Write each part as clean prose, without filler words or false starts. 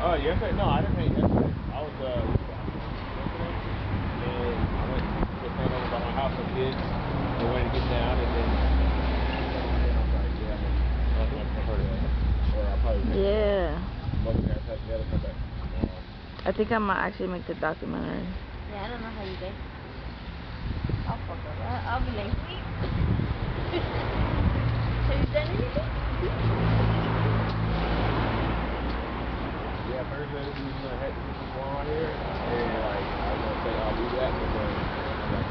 Oh, yesterday? No, I didn't paint yesterday. I was yesterday, and I went to paint over by my house for kids. They wanted to get down, and then I was like, yeah, I'm gonna hurry up, or I'll probably make Yeah. mother there, touch the other come back. I think I might actually make the documentary. Yeah, I don't know how you guys. I'll fuck up. I'll be like, wait. Have you done anything? Yeah, Thursday we was gonna head to some salon here, and like I was gonna say I'll do that, but then I'm like,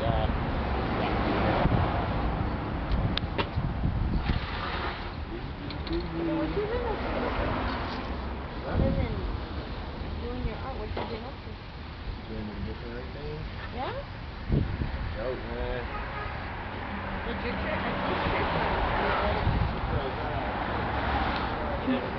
So what you been up to? Other than doing your art, what you been up to? doing the missionary thing. Yeah? Dope, man. Did your church? I think church. Because,